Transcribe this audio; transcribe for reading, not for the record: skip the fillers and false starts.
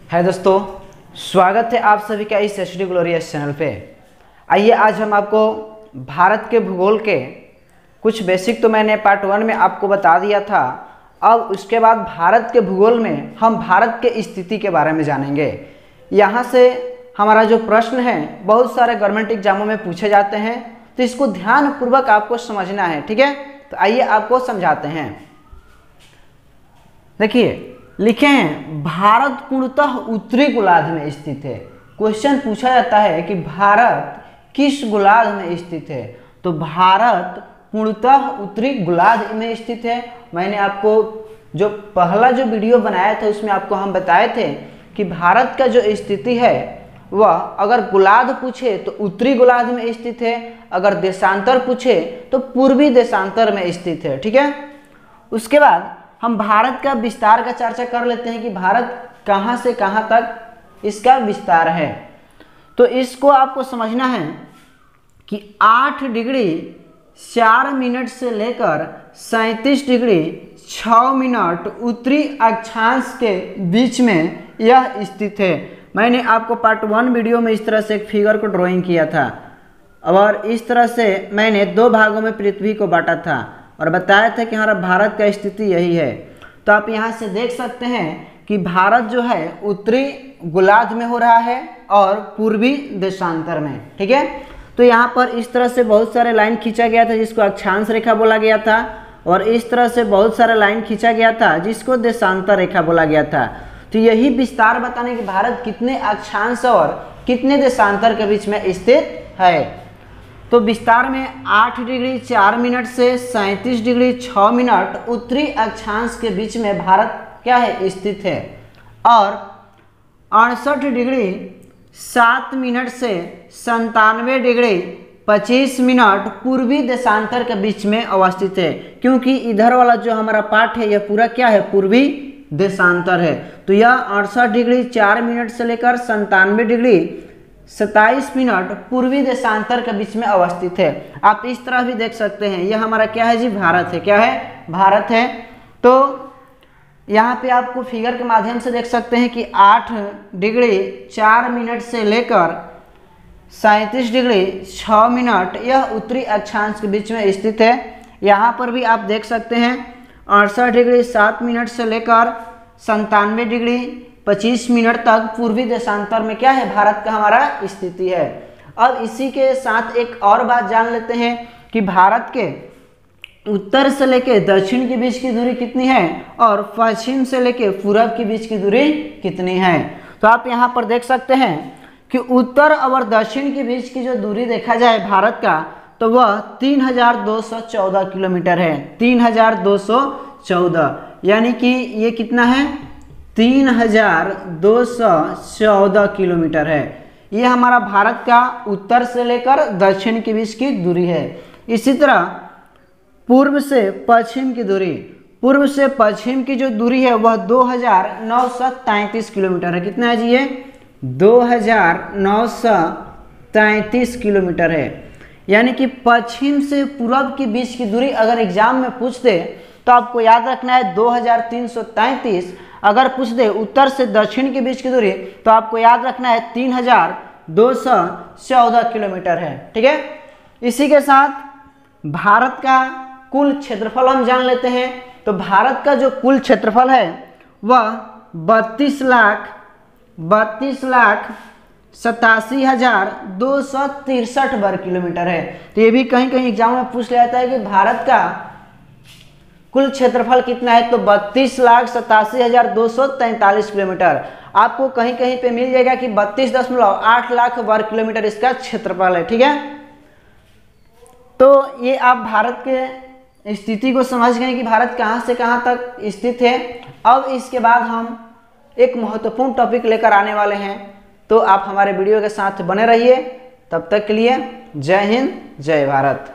है दोस्तों, स्वागत है आप सभी का इस एचडी ग्लोरियस चैनल पे। आइए आज हम आपको भारत के भूगोल के कुछ बेसिक तो मैंने पार्ट 1 में आपको बता दिया था। अब उसके बाद भारत के भूगोल में हम भारत के स्थिति के बारे में जानेंगे। यहाँ से हमारा जो प्रश्न है बहुत सारे गवर्नमेंट एग्जामों में पूछे जाते हैं, तो इसको ध्यानपूर्वक आपको समझना है, ठीक है। तो आइए आपको समझाते हैं। देखिए लिखे हैं, भारत पूर्णतः उत्तरी गोलार्ध में स्थित है। क्वेश्चन पूछा जाता है कि भारत किस गोलार्ध में स्थित है, तो भारत पूर्णतः उत्तरी गोलार्ध में स्थित है। मैंने आपको जो पहला वीडियो बनाया था उसमें आपको हम बताए थे कि भारत का जो स्थिति है वह अगर गोलार्ध पूछे तो उत्तरी गोलार्ध में स्थित है, अगर देशांतर पूछे तो पूर्वी देशांतर में स्थित है, ठीक है। उसके बाद हम भारत का विस्तार का चर्चा कर लेते हैं कि भारत कहाँ से कहाँ तक इसका विस्तार है। तो इसको आपको समझना है कि 8 डिग्री 4 मिनट से लेकर 37 डिग्री 6 मिनट उत्तरी अक्षांश के बीच में यह स्थित है। मैंने आपको पार्ट 1 वीडियो में इस तरह से एक फिगर को ड्राइंग किया था और इस तरह से मैंने 2 भागों में पृथ्वी को बांटा था और बताया था कि हमारा भारत का स्थिति यही है। तो आप यहाँ से देख सकते हैं कि भारत जो है उत्तरी गोलार्ध में हो रहा है और पूर्वी देशांतर में, ठीक है। तो यहाँ पर इस तरह से बहुत सारे लाइन खींचा गया था जिसको अक्षांश रेखा बोला गया था, और इस तरह से बहुत सारा लाइन खींचा गया था जिसको देशांतर रेखा बोला गया था। तो यही विस्तार बताने कि भारत कितने अक्षांश और कितने देशांतर के बीच में स्थित है। तो विस्तार में 8 डिग्री 4 मिनट से 37 डिग्री 6 मिनट उत्तरी अक्षांश के बीच में भारत क्या है स्थित है, और 68 डिग्री 7 मिनट से 97 डिग्री 25 मिनट पूर्वी देशांतर के बीच में अवस्थित है, क्योंकि इधर वाला जो हमारा पार्ट है यह पूरा क्या है पूर्वी देशांतर है। तो यह 68 डिग्री 4 मिनट से लेकर 97 डिग्री 27 मिनट पूर्वी देशांतर के बीच में अवस्थित है। आप इस तरह भी देख सकते हैं, यह हमारा क्या है जी भारत है। क्या है? भारत है। तो यहाँ पे आपको फिगर के माध्यम से देख सकते हैं कि 8 डिग्री 4 मिनट से लेकर 37 डिग्री 6 मिनट यह उत्तरी अक्षांश के बीच में स्थित है। यहाँ पर भी आप देख सकते हैं 68 डिग्री 7 मिनट से लेकर 97 डिग्री 25 मिनट तक पूर्वी देशांतर में क्या है भारत का हमारा स्थिति है। अब इसी के साथ एक और बात जान लेते हैं कि भारत के उत्तर से लेके दक्षिण के बीच की दूरी कितनी है और पश्चिम से लेके पूरब के बीच की दूरी कितनी है। तो आप यहाँ पर देख सकते हैं कि उत्तर और दक्षिण के बीच की जो दूरी देखा जाए भारत का, तो वह 3214 किलोमीटर है। 3214 यानी कि ये कितना है 3214 किलोमीटर है। ये हमारा भारत का उत्तर से लेकर दक्षिण के बीच की दूरी है। इसी तरह पूर्व से पश्चिम की दूरी, पूर्व से पश्चिम की जो दूरी है वह 2933 किलोमीटर है। कितना है जी ये 2933 किलोमीटर है। यानी कि पश्चिम से पूरब के बीच की दूरी अगर एग्जाम में पूछ दे तो आपको याद रखना है 2333। अगर पूछ दे उत्तर से दक्षिण के बीच की दूरी तो आपको याद रखना है 3214 किलोमीटर है, ठीक है। इसी के साथ भारत का कुल क्षेत्रफल हम जान लेते हैं। तो भारत का जो कुल क्षेत्रफल है वह 32,87,263 वर्ग किलोमीटर है। तो ये भी कहीं कहीं एग्जाम में पूछ लिया जाता है कि भारत का कुल क्षेत्रफल कितना है, तो 32,87,243 किलोमीटर। आपको कहीं कहीं पे मिल जाएगा कि 32.8 लाख वर्ग किलोमीटर इसका क्षेत्रफल है, ठीक है। तो ये आप भारत के स्थिति को समझ गए कि भारत कहाँ से कहाँ तक स्थित है। अब इसके बाद हम एक महत्वपूर्ण टॉपिक लेकर आने वाले हैं, तो आप हमारे वीडियो के साथ बने रहिए। तब तक के लिए जय हिंद, जय भारत।